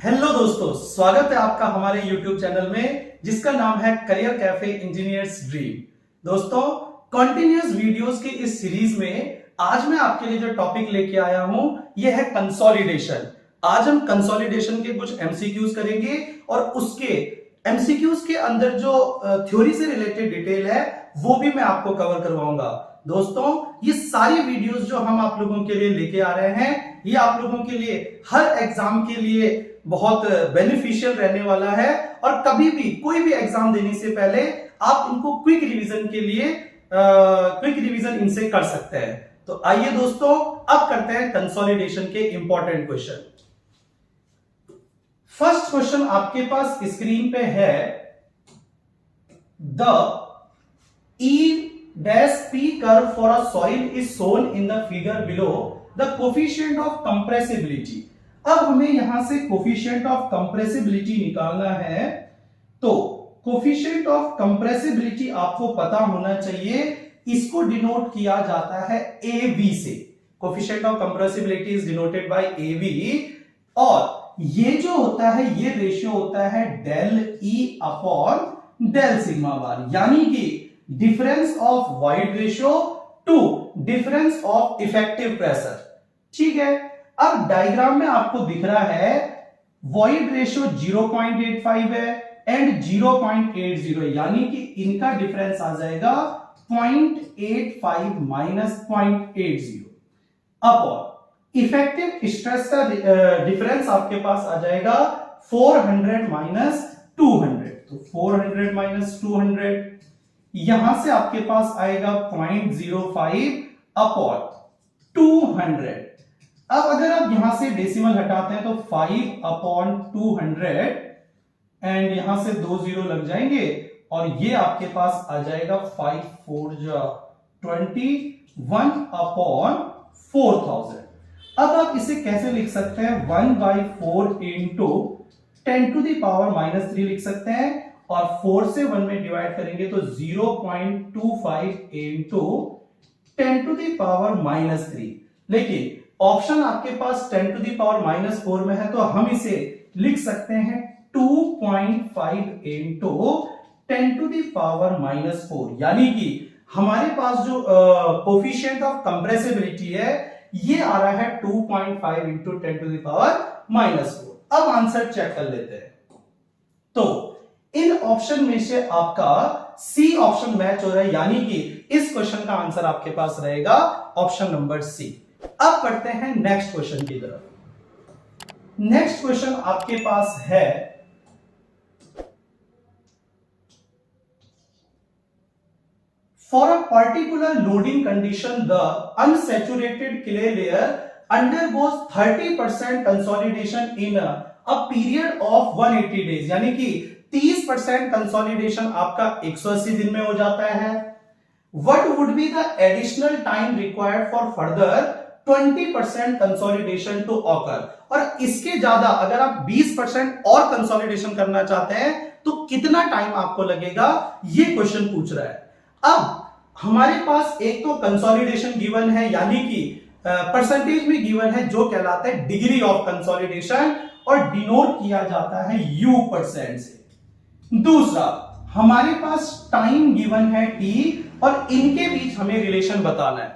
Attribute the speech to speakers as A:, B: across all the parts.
A: Hello दोस्तों, स्वागत है आपका हमारे YouTube चैनल में जिसका नाम है करियर कैफे इंजीनियर्स ड्रीम। दोस्तों, कंटिन्यूअस वीडियोस के इस सीरीज में आज मैं आपके लिए जो टॉपिक लेके आया हूं यह है कंसोलिडेशन। आज हम कंसोलिडेशन के कुछ एमसीक्यूज करेंगे और उसके एमसीक्यूज के अंदर जो थ्योरी से रिलेटेड डिटेल है वो भी मैं आपको कवर करवाऊंगा। दोस्तों, ये सारी वीडियोस जो हम आप लोगों के लिए लेके आ रहे हैं ये आप लोगों के लिए हर एग्जाम के लिए बहुत बेनिफिशियल रहने वाला है और कभी भी कोई भी एग्जाम देने से पहले आप इनको क्विक रिवीजन के लिए क्विक रिवीजन इनसे कर सकते हैं। तो आइए दोस्तों, अब करते हैं कंसोलिडेशन के इंपॉर्टेंट क्वेश्चन। फर्स्ट क्वेश्चन आपके पास स्क्रीन पे है, the E dash P curve for a soil is shown in the figure below. The coefficient of compressibility. अब हमें यहां से कोफिशिएंट ऑफ कंप्रेसिबिलिटी निकालना है। तो कोफिशिएंट ऑफ कंप्रेसिबिलिटी आपको पता होना चाहिए, इसको डिनोट किया जाता है AB से। Coefficient of compressibility is denoted by AB और ये जो होता है ये रेशियो होता है del E upon del sigma bar, यानी कि difference of void ratio to difference of effective pressure. ठीक है, अब डायग्राम में आपको दिख रहा है वॉइड रेशियो 0.85 है एंड 0.80, यानी कि इनका डिफरेंस आ जाएगा 0.85 माइनस 0.80 अपॉन इफेक्टिव स्ट्रेस का डिफरेंस आपके पास आ जाएगा 400 माइनस 200। तो 400 माइनस 200, यहां से आपके पास आएगा 0.05 अपॉन 200। अब अगर आप यहां से डेसिमल हटाते हैं तो 5 अपॉन 200 एंड यहां से 2 जीरो लग जाएंगे और ये आपके पास आ जाएगा 5 4 21 अपॉन 4000। अब आप इसे कैसे लिख सकते हैं, 1/4 इंटू 10 टू द पावर -3 लिख सकते हैं और 4 से 1 में डिवाइड करेंगे तो 0.25 इंटू 10 टू द पावर -3। लेकिन ऑप्शन आपके पास 10 टू द पावर -4 में है तो हम इसे लिख सकते हैं 2.5 इंटू 10 टू द पावर -4, यानी कि हमारे पास जो कोफिशिएंट ऑफ कंप्रेसिबिलिटी है ये आ रहा है 2.5 इंटू 10 टू द पावर -4। अब आंसर चेक कर लेते हैं। तो इन ऑप्शन में से आपका सी ऑप्शन मैच हो रहा है, यानी कि इस क्वेश्चन का आंसर आपके पास रहेगा ऑप्शन नंबर सी। अब करते हैं नेक्स्ट क्वेश्चन की तरफ। नेक्स्ट क्वेश्चन आपके पास है, for a particular loading condition the unsaturated clay layer undergoes 30% consolidation in a period of 180 days, यानी कि 30% कंसोलिडेशन आपका 180 दिन में हो जाता है। What would be the additional time required for further 20% consolidation to occur? और इसके ज्यादा अगर आप 20% और कंसोलिडेशन करना चाहते हैं तो कितना टाइम आपको लगेगा, ये क्वेश्चन पूछ रहा है। अब हमारे पास एक तो कंसोलिडेशन गिवन है, यानी कि परसेंटेज में गिवन है जो कहलाता है डिग्री ऑफ कंसोलिडेशन और डिनोट किया जाता है U% से। दूसरा, हमारे पास टाइम गिवन है T और इनके बीच हमें रिलेशन बताना है।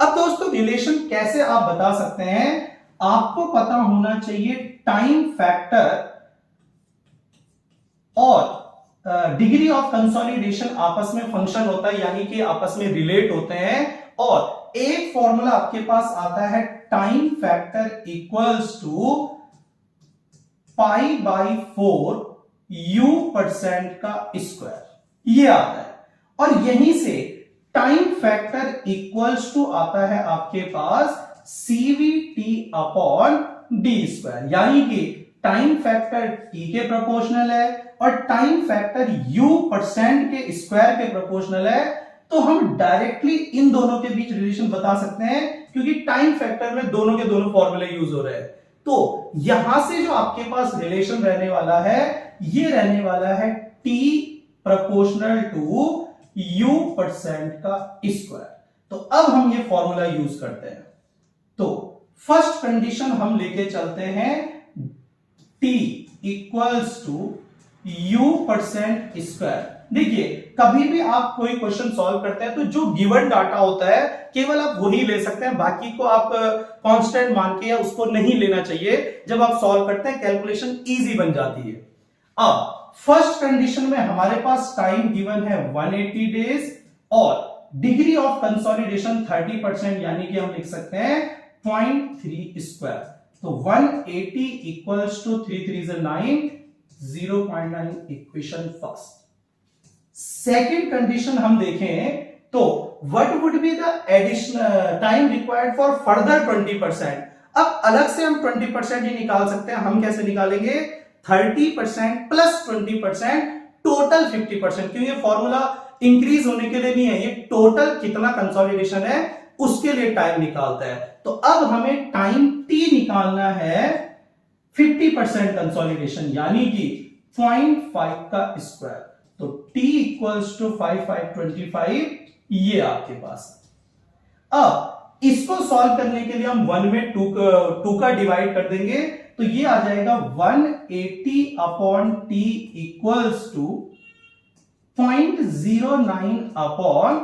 A: अब दोस्तों, रिलेशन कैसे आप बता सकते हैं, आपको पता होना चाहिए टाइम फैक्टर और डिग्री ऑफ कंसोलिडेशन आपस में फंक्शन होता है, यानी कि आपस में रिलेट होते हैं और एक फॉर्मूला आपके पास आता है time factor equals to π/4 U% का स्क्वायर, ये आता है। और यहीं से टाइम फैक्टर इक्वल्स टू आता है आपके पास CVT अपॉन D², यानी कि टाइम फैक्टर T के प्रोपोर्शनल है और टाइम फैक्टर U% के स्क्वायर के प्रोपोर्शनल है। तो हम डायरेक्टली इन दोनों के बीच रिलेशन बता सकते हैं क्योंकि टाइम फैक्टर में दोनों के दोनों फॉर्मूले यूज हो रहे हैं। तो यहां से जो आपके पास रिलेशन रहने वाला है ये रहने वाला है T प्रोपोर्शनल टू U% का स्क्वायर। तो अब हम ये फॉर्मूला यूज करते हैं। तो फर्स्ट कंडीशन हम लेके चलते हैं T इक्वल्स टू U%²। देखिए कभी भी आप कोई क्वेश्चन सॉल्व करते हैं तो जो गिवन डाटा होता है केवल आप वही ले सकते हैं, बाकी को आप कांस्टेंट मान के या उसको नहीं लेना चाहिए। जब आप सॉल्व करते हैं कैलकुलेशन इजी बन जाती है। अब फर्स्ट कंडीशन में हमारे पास टाइम गिवन है 180 डेज और डिग्री ऑफ कंसोलिडेशन 30%, यानी कि हम लिख सकते हैं 0.3²। तो 180 equals to 3 3 9, 0.9 equation first. Second condition हम देखें तो what would be the additional time required for further 20%। अब अलग से हम 20% ही निकाल सकते हैं। हम कैसे निकालेंगे? 30% प्लस 20% टोटल 50%, क्योंकि ये फॉर्मूला इंक्रीज होने के लिए नहीं है, ये टोटल कितना कंसोलिडेशन है उसके लिए टाइम निकालता है। तो अब हमें टाइम t निकालना है 50% कंसोलिडेशन, यानी कि 0.5 का स्क्वायर। तो t इक्वल्स टू 5 5 25, ये आपके पास। अब इसको सॉल्व करने के लिए हम 1 में 2 का डिवाइड कर देंगे, तो ये आ जाएगा 180 upon t equals to 0.09 upon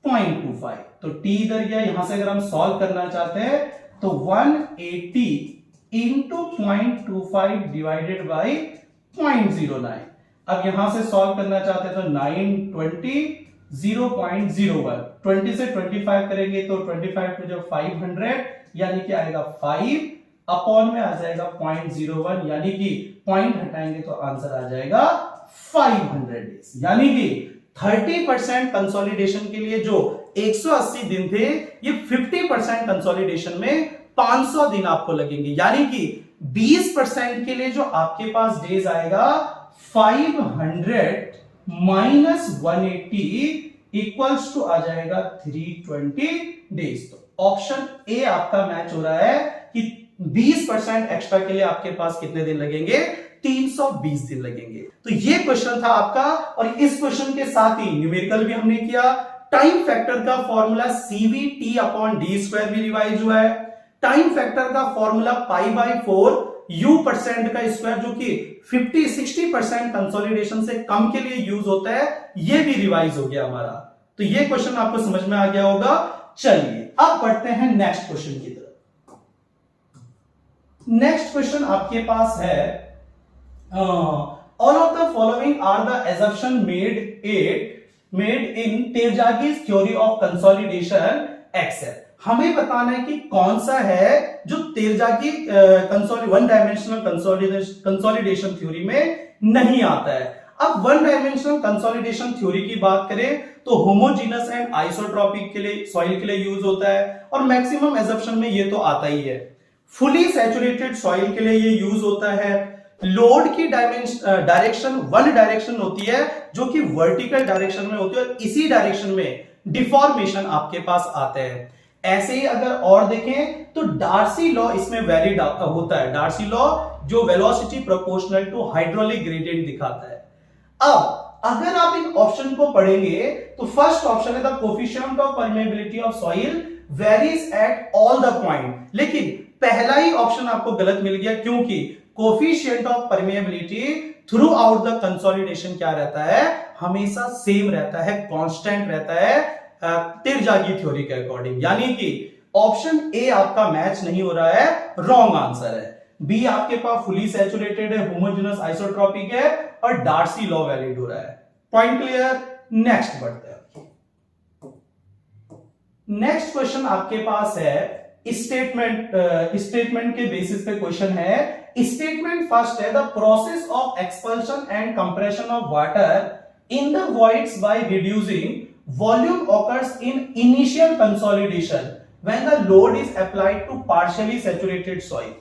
A: 0.25। तो t इधर गया, यहां से अगर हम सॉल्व करना चाहते हैं तो 180 इंटू 0.25 डिवाइडेड बाई 0.09। अब यहां से सॉल्व करना चाहते हैं तो 920 0.01, 20 से 25 करेंगे तो 25 टू जब 500, यानी कि आएगा 5 अपॉन में आ जाएगा 0.01, यानी कि पॉइंट हटाएंगे तो आंसर आ जाएगा 500 डेज। यानी कि 30% कंसोलिडेशन के लिए जो 180 दिन थे, ये 50% कंसोलिडेशन में 500 दिन आपको लगेंगे। यानी कि 20% के लिए जो आपके पास डेज आएगा 500 माइनस 180 इक्वल्स टू आ जाएगा 320 डेज। तो ऑप्शन ए आपका मैच हो रहा है कि 20% एक्स्ट्रा के लिए आपके पास कितने दिन लगेंगे? 320 दिन लगेंगे। तो ये क्वेश्चन था आपका, और इस क्वेश्चन के साथ ही न्यूमेरिकल भी हमने किया। टाइम फैक्टर का फॉर्मूला CVT अपॉन d² भी रिवाइज हुआ है। टाइम फैक्टर का फॉर्मूला π/4 U% का स्क्वायर, जो कि 50-60% कंसोलिडेशन से कम के लिए यूज होता है, ये भी रिवाइज हो गया हमारा। तो ये क्वेश्चन आपको समझ में आ गया होगा। चलिए अब बढ़ते हैं नेक्स्ट क्वेश्चन की तरफ। नेक्स्ट क्वेश्चन आपके पास है all of the following are the assumption made in Terzaghi's theory of consolidation XL। हमें बताना है कि कौन सा है जो तेरजागी वन डायमेंशनल कंसोलिडेशन थ्योरी में नहीं आता है। अब वन डायमेंशनल कंसोलिडेशन थ्योरी की बात करें तो होमोजीनस एंड आइसोट्रोपिक के लिए सॉइल के लिए यूज होता है, और मैक्सिमम एजम्पशन में ये तो आता ही है। फुली सैचुरेटेड सॉइल के लिए ये यूज होता है। लोड की डायरेक्शन वन डायरेक्शन होती है, जो कि वर्टिकल डायरेक्शन में होती है, और इसी डायरेक्शन में डिफॉर्मेशन आपके पास आते हैं। ऐसे ही अगर और देखें तो डार्सी लॉ इसमें वैलिड होता है। डार्सी लॉ जो velocity proportional to hydraulic gradient दिखाता है। अब अगर आप इन ऑप्शन को पढ़ेंगे तो फर्स्ट ऑप्शन है the coefficient of permeability of soil varies at all the point, लेकिन पहला ही ऑप्शन आपको गलत मिल गया, क्योंकि coefficient of permeability through out the consolidation क्या रहता है? हमेशा सेम रहता है, कांस्टेंट रहता है तिरजागी थ्योरी के अकॉर्डिंग। यानी कि ऑप्शन ए आपका मैच नहीं हो रहा है, रॉन्ग आंसर है। बी आपके पास फुली सैचुरेटेड है, होमोजेनस आइसोट्रोपिक है, और डार्सी लॉ वैलिड हो रहा है। Point clear? नेक्स्ट बढ़ते हैं। एग्जामिनेशन क्वेश्चन आपके पास है स्टेटमेंट के बेसिस पे क्वेश्चन है। स्टेटमेंट फर्स्ट है the process of expulsion and compression of water in the voids by reducing volume occurs in initial consolidation when the load is applied to partially saturated soil.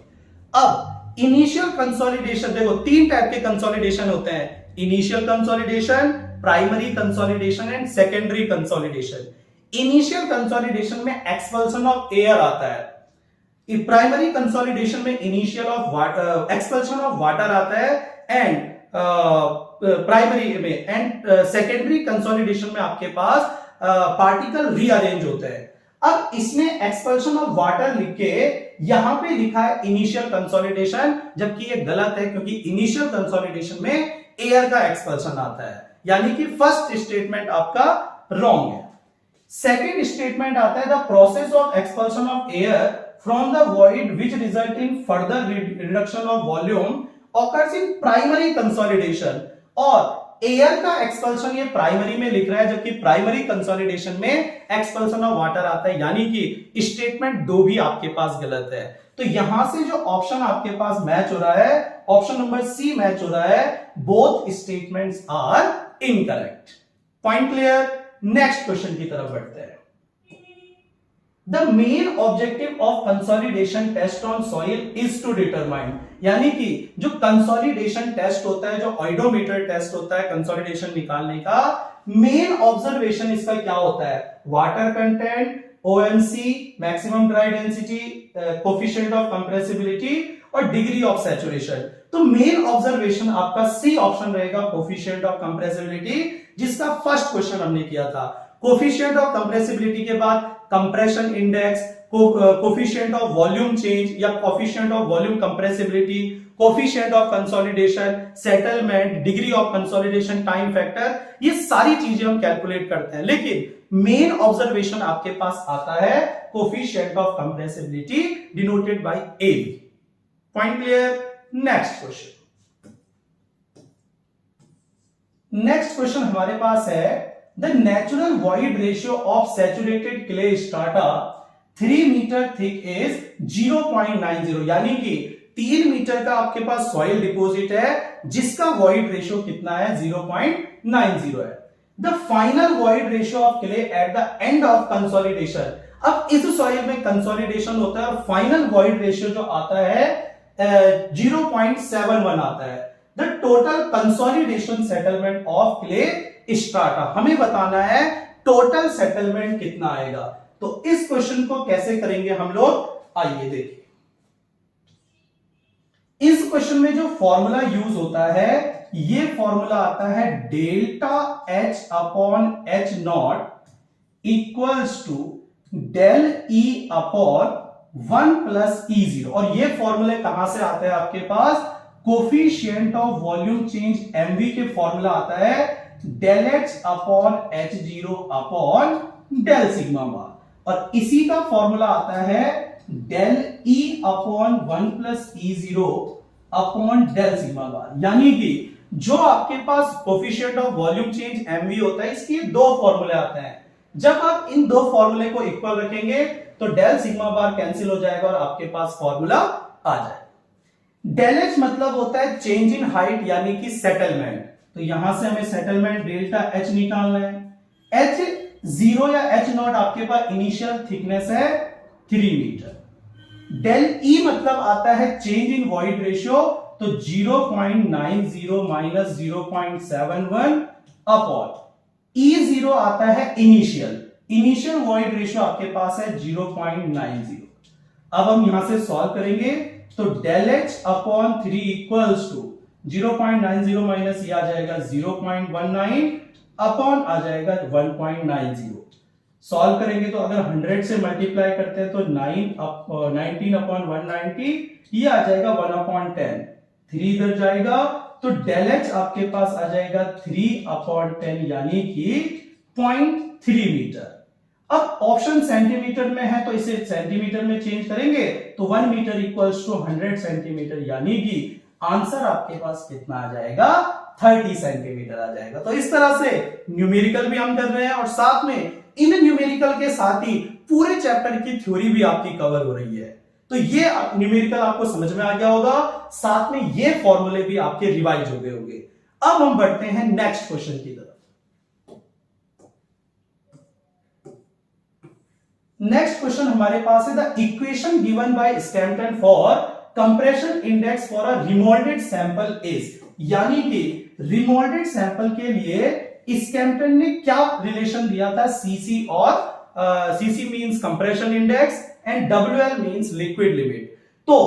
A: अब initial consolidation, देखो तीन type के consolidation होते हैं, initial consolidation, primary consolidation and secondary consolidation. Initial consolidation में expulsion of air आता है, primary consolidation में initial of water expulsion of water आता है, एंड प्राइमरी में एंड सेकेंडरी कंसोलिडेशन में आपके पास पार्टिकल रीअरेंज होते हैं। अब इसमें एक्सपल्शन ऑफ वाटर लिख के यहां पे लिखा है इनिशियल कंसोलिडेशन, जबकि ये गलत है क्योंकि इनिशियल कंसोलिडेशन में एयर का एक्सपल्शन आता है, यानी कि फर्स्ट स्टेटमेंट आपका रॉन्ग है। सेकेंड स्टेटमेंट आता है the process of expulsion of air from the void which result in further reduction of volume occurs in primary consolidation. और एयर का एक्सपल्शन ये प्राइमरी में लिख रहा है, जबकि प्राइमरी कंसोलिडेशन में एक्सपल्शन ऑफ वाटर आता है, यानी कि स्टेटमेंट 2 भी आपके पास गलत है। तो यहां से जो ऑप्शन आपके पास मैच हो रहा है, ऑप्शन नंबर सी मैच हो रहा है, both statements are incorrect. Point clear? Next question की तरफ बढ़ते हैं। The main objective of consolidation test on soil is to determine, यानी कि जो कंसोलिडेशन टेस्ट होता है, जो ऑइडोमीटर टेस्ट होता है कंसोलिडेशन निकालने का, मेन ऑब्जर्वेशन इसका क्या होता है? Water content, OMC maximum dry density, coefficient of compressibility और डिग्री ऑफ सैचुरेशन। तो मेन ऑब्जर्वेशन आपका सी ऑप्शन रहेगा, कोफिशिएंट ऑफ कंप्रेसिबिलिटी, जिसका फर्स्ट क्वेश्चन हमने किया था। कोफिशिएंट ऑफ कंप्रेसिबिलिटी के बाद compression index, coefficient of volume change या coefficient of volume compressibility, coefficient of consolidation, settlement, degree of consolidation, time factor, ये सारी चीजें हम कैलकुलेट करते हैं, लेकिन मेन ऑब्जर्वेशन आपके पास आता है coefficient of compressibility denoted by a. Point clear? Next question. Next question हमारे पास है the natural void ratio of saturated clay strata 3 metre thick is 0.90, यानी कि 3 मीटर का आपके पास सॉइल डिपॉजिट है जिसका वॉइड रेशियो कितना है? 0.90 है। The final void ratio of clay at the end of consolidation. अब इस सॉइल में कंसोलिडेशन होता है और फाइनल वॉइड रेशियो जो आता है 0.71 आता है। The total consolidation settlement of clay strata, हमें बताना है टोटल सेटलमेंट कितना आएगा। तो इस क्वेश्चन को कैसे करेंगे हम लोग, आइए देखिए। इस क्वेश्चन में जो फॉर्मूला यूज होता है, ये फॉर्मूला आता है delta h upon h not equals to del e upon 1 plus e zero. और ये फॉर्मूले कहां से आते हैं आपके पास? Coefficient of volume change mv के फॉर्मूला आता है del h upon h zero upon del sigma bar, और इसी का फॉर्मूला आता है del e upon 1 plus e zero upon del sigma bar. यानी कि जो आपके पास coefficient of volume change MV होता है, इसके 2 फॉर्मूले आते हैं। जब आप इन 2 फॉर्मूले को इक्वल रखेंगे तो डेल सिग्मा बार कैंसिल हो जाएगा और आपके पास फॉर्मूला आ जाएगा। डेल एच मतलब होता है चेंज इन हाइट, यानी कि सेटलमेंट। तो यहां से हमें सेटलमेंट डेल्टा एच निकालना है। एच जीरो या एच नॉट आपके पास इनिशियल थिकनेस है 3 मीटर। डेल ई मतलब आता है चेंज इन वॉइड रेशियो, तो 0.90 माइनस 0.71 अपॉन ई जीरो आता है इनिशियल वॉइड रेशियो आपके पास है 0.90। अब हम यहां से सॉल्व करेंगे तो del h upon 3 equals to 0.90 minus ये आ जाएगा 0.19 अपॉन आ जाएगा 1.90। सॉल्व करेंगे तो अगर 100 से मल्टीप्लाई करते हैं तो 19 अपॉन 190 ये आ जाएगा 1/10। 3 इधर जाएगा तो डेल एच आपके पास आ जाएगा 3/10, यानी कि 0.3 मीटर। अब ऑप्शन सेंटीमीटर में है तो इसे सेंटीमीटर में चेंज करेंगे तो 1 मीटर इक्वल्स टू 100 सेंटीमीटर, यानी कि आंसर आपके पास कितना आ जाएगा? 30 सेंटीमीटर आ जाएगा। तो इस तरह से न्यूमेरिकल भी हम कर रहे हैं और साथ में इन न्यूमेरिकल के साथ ही पूरे चैप्टर की थ्योरी भी आपकी कवर हो रही है। तो ये न्यूमेरिकल आपको समझ में आ गया होगा, साथ में ये फॉर्मूले भी आपके रिवाइज हो गए होंगे। अब हम बढ़ते हैं नेक्स्ट क्वेश्चन की तरफ। नेक्स्ट क्वेश्चन हमारे पास है the equation given by Skempton for compression index for a remoulded sample is, यानी कि रिमोल्डेड सैंपल के लिए स्टैम्पटन ने क्या रिलेशन दिया था? सीसी और CC means compression index and WL means liquid limit. तो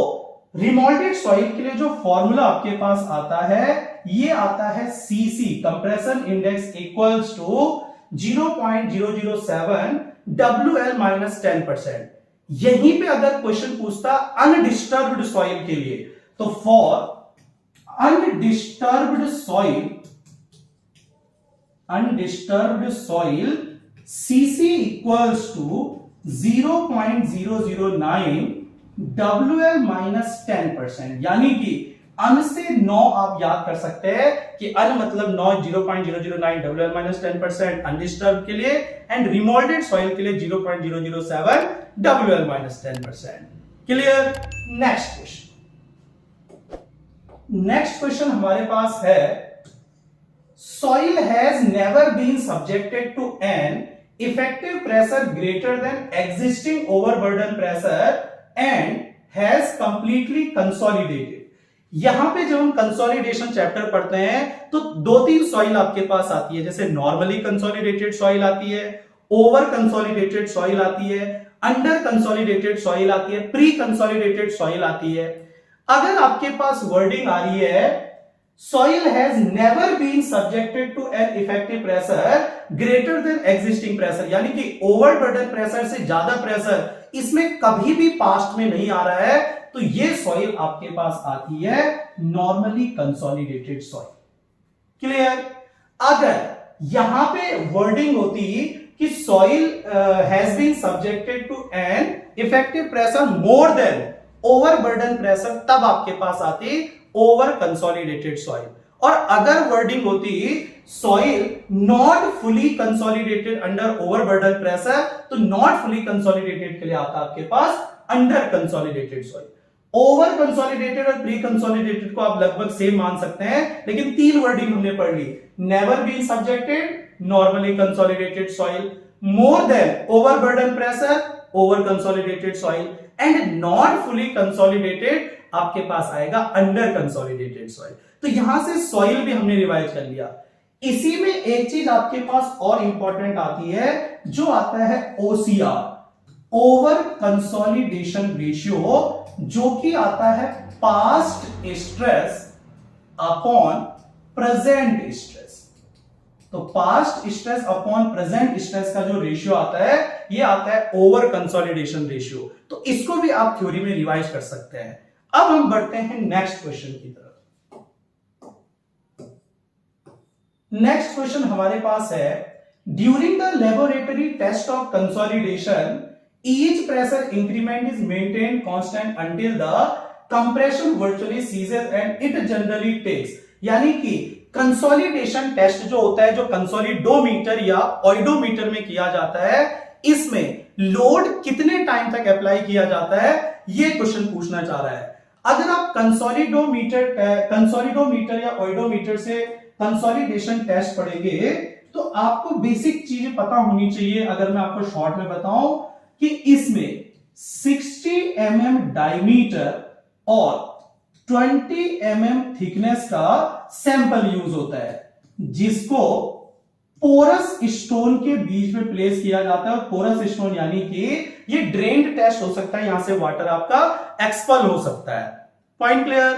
A: रिमोल्डेड सॉइल के लिए जो फॉर्मूला आपके पास आता है ये आता है CC compression index equals to 0.007 WL minus 10%। यहीं पे अगर क्वेश्चन पूछता अनडिस्टर्ब्ड सॉइल के लिए, तो for undisturbed soil CC equals to 0.009 WL minus 10%। यानी कि अन से 9 आप याद कर सकते हैं कि अन मतलब 9 0.009 WL माइनस 10% अनडिस्टर्ब के लिए, एंड रिमोल्डेड सॉइल के लिए 0.007 WL minus 10%। Clear? Next question हमारे पास है, soil has never been subjected to an effective pressure greater than existing overburden pressure and has completely consolidated. यहां पे जब हम कंसोलिडेशन चैप्टर पढ़ते हैं तो 2-3 सॉइल आपके पास आती है, जैसे नॉर्मली कंसोलिडेटेड सॉइल आती है, ओवर कंसोलिडेटेड सॉइल आती है, अंडर कंसोलिडेटेड सॉइल आती है, प्री कंसोलिडेटेड सॉइल आती है। अगर आपके पास वर्डिंग आ रही है soil has never been subjected to an effective pressure greater than existing pressure, यानी कि ओवरबर्डन प्रेशर से ज्यादा प्रेशर इसमें कभी भी पास्ट में नहीं आ रहा है, तो ये सॉइल आपके पास आती है नॉर्मली कंसोलिडेटेड सॉइल। क्लियर? अगर यहां पे वर्डिंग होती कि soil has been subjected to an effective pressure more than overburden pressure, तब आपके पास आती ओवर कंसोलिडेटेड सॉइल। और अगर वर्डिंग होती soil not fully consolidated under overburden pressure, तो नॉट फुली कंसोलिडेटेड के लिए आता आपके पास under consolidated soil. Over consolidated और प्री कंसोलिडेटेड को आप लगभग सेम मान सकते हैं, लेकिन 3 वर्डिंग हमने पढ़ ली, never been subjected normally consolidated soil, more than overburden pressure over consolidated soil, and not fully consolidated आपके पास आएगा अंडर कंसोलिडेटेड सॉइल। तो यहां से सॉइल भी हमने रिवाइज कर लिया। इसी में एक चीज आपके पास और इंपॉर्टेंट आती है, जो आता है OCR, ओवर कंसोलिडेशन रेशियो, जो कि आता है past stress upon present stress. तो past stress upon present stress का जो रेशियो आता है, ये आता है ओवर कंसोलिडेशन रेशियो। तो इसको भी आप थ्योरी में रिवाइज कर सकते हैं। अब हम बढ़ते हैं नेक्स्ट क्वेश्चन की तरफ। नेक्स्ट क्वेश्चन हमारे पास है, during the laboratory test of consolidation each pressure increment is maintain constant until the compression virtually ceases and it generally takes. यानी कि कंसोलिडेशन टेस्ट जो होता है, जो कंसोलिडोमीटर या ऑइडोमीटर में किया जाता है, इसमें लोड कितने टाइम तक अप्लाई किया जाता है, ये क्वेश्चन पूछना चाह रहा है। अगर आप कंसोलिडोमीटर या ऑइडोमीटर से कंसोलिडेशन टेस्ट पढ़ेंगे तो आपको बेसिक चीजें पता होनी चाहिए। अगर मैं आपको शॉर्ट में बताऊं कि इसमें 60 mm डायमीटर और 20 mm थिकनेस का सैंपल यूज होता है, जिसको पोरस स्टोन के बीच में प्लेस किया जाता है। और पोरस स्टोन यानी कि ये ड्रेन्ड टेस्ट हो सकता है, यहां से वाटर आपका एक्सपल हो सकता है। Point clear?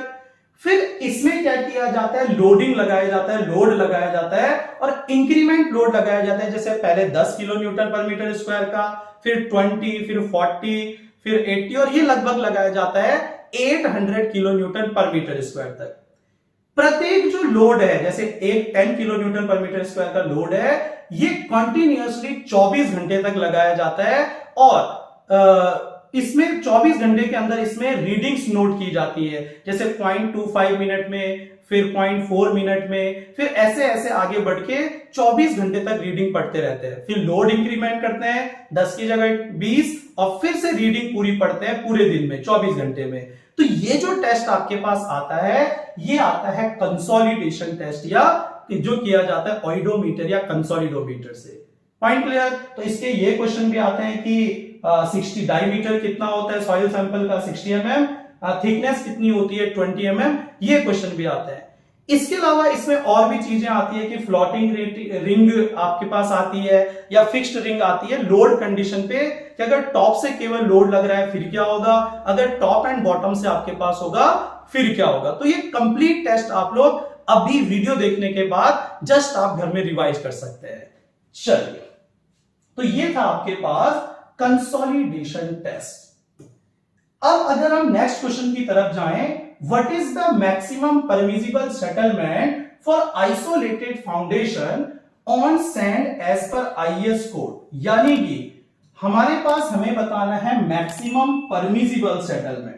A: फिर इसमें क्या किया जाता है, लोडिंग लगाया जाता है, लोड लगाया जाता है और इंक्रीमेंट लोड लगाया जाता है। जैसे पहले 10 किलो न्यूटन पर मीटर स्क्वायर का, फिर 20, फिर 40, फिर 80, और ये लगभग लगाया जाता है 800 किलो न्यूटन पर मीटर स्क्वायर तक। प्रत्येक जो लोड है, जैसे एक 10 किलो न्यूटन पर मीटर स्क्वायर का लोड है, ये कंटिन्यूअसली 24 घंटे तक लगाया जाता है। और इसमें 24 घंटे के अंदर इसमें रीडिंग्स नोट की जाती है, जैसे 0.25 मिनट में, फिर 0.4 मिनट में, फिर ऐसे ऐसे आगे बढ़ के 24 घंटे तक रीडिंग पढ़ते रहते हैं। फिर लोड इंक्रीमेंट करते हैं 10 की जगह 20, और फिर से रीडिंग पूरी पढ़ते हैं पूरे दिन में 24 घंटे में। तो ये जो टेस्ट आपके पास आता है, ये आता है कंसोलिडेशन टेस्ट, या जो किया जाता है ऑइडोमीटर या कंसोलिडोमीटर से। Point clear? तो इसके ये क्वेश्चन भी आते हैं कि 60 डायमीटर कितना होता है सॉइल सैंपल का, 60 mm, थिकनेस कितनी होती है 20 mm, ये क्वेश्चन भी आता है। इसके अलावा इसमें और भी चीजें आती है कि फ्लोटिंग रिंग आपके पास आती है या फिक्स्ड रिंग आती है लोड कंडीशन पे, कि अगर टॉप से केवल लोड लग रहा है फिर क्या होगा, अगर टॉप एंड बॉटम से आपके पास होगा फिर क्या होगा। तो ये कंप्लीट टेस्ट आप लोग अभी वीडियो देखने के बाद जस्ट आप घर में रिवाइज कर सकते हैं। चलिए तो ये था आपके पास कंसोलिडेशन टेस्ट। अब अगर हम नेक्स्ट क्वेश्चन की तरफ जाएं, what is the maximum permissible settlement for isolated foundation on sand as per IS code. यानी कि हमारे पास हमें बताना है मैक्सिमम परमिसिबल सेटलमेंट।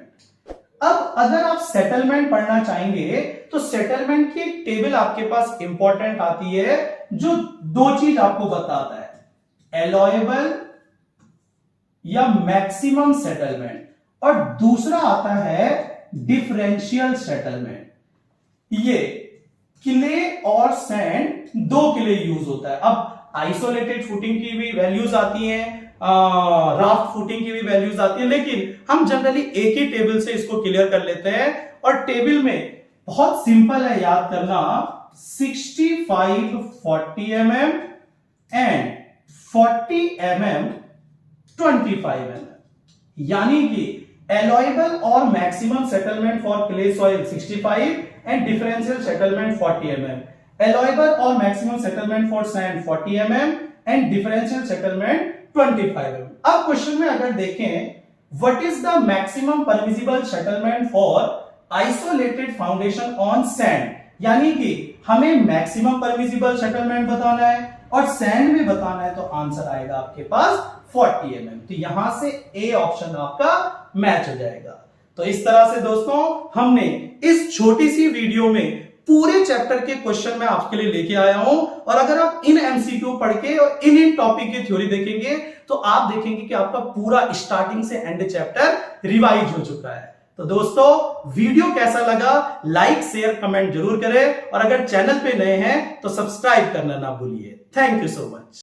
A: अब अगर आप सेटलमेंट पढ़ना चाहेंगे तो सेटलमेंट की एक टेबल आपके पास इंपॉर्टेंट आती है जो दो चीज आपको बताता है, एलॉयबल या मैक्सिमम सेटलमेंट, और दूसरा आता है डिफरेंशियल सेटलमेंट। ये क्ले और सैंड दो के लिए यूज होता है। अब आइसोलेटेड फुटिंग की भी वैल्यूज आती हैं, राफ्ट फुटिंग की भी वैल्यूज आती है, लेकिन हम जनरली एक ही टेबल से इसको क्लियर कर लेते हैं। और टेबल में बहुत सिंपल है याद करना, 65 40 mm एंड 40 mm 25 mm। यानी कि एलॉयबल और maximum settlement for clay soil 65 and differential settlement 40 mm, एलॉयबल और maximum settlement for sand 40 mm and differential settlement 25 mm। अब क्वेश्चन में अगर देखें, what is the maximum permissible settlement for isolated foundation on sand, यानी कि हमें मैक्सिमम परमिसिबल सेटलमेंट बताना है और सैंड में बताना है, तो आंसर आएगा आपके पास 40 mm। तो यहां से ए ऑप्शन आपका मैच हो जाएगा। तो इस तरह से दोस्तों हमने इस छोटी सी वीडियो में पूरे चैप्टर के क्वेश्चन मैं आपके लिए लेके आया हूं, और अगर आप इन एमसीक्यू पढ़ के और इन टॉपिक की थ्योरी देखेंगे तो आप देखेंगे कि आपका पूरा स्टार्टिंग से एंड चैप्टर रिवाइज हो चुका है। तो दोस्तों वीडियो कैसा लगा, लाइक शेयर कमेंट जरूर करें, और अगर चैनल पे नए हैं तो सब्सक्राइब करना ना भूलिए। Thank you so much.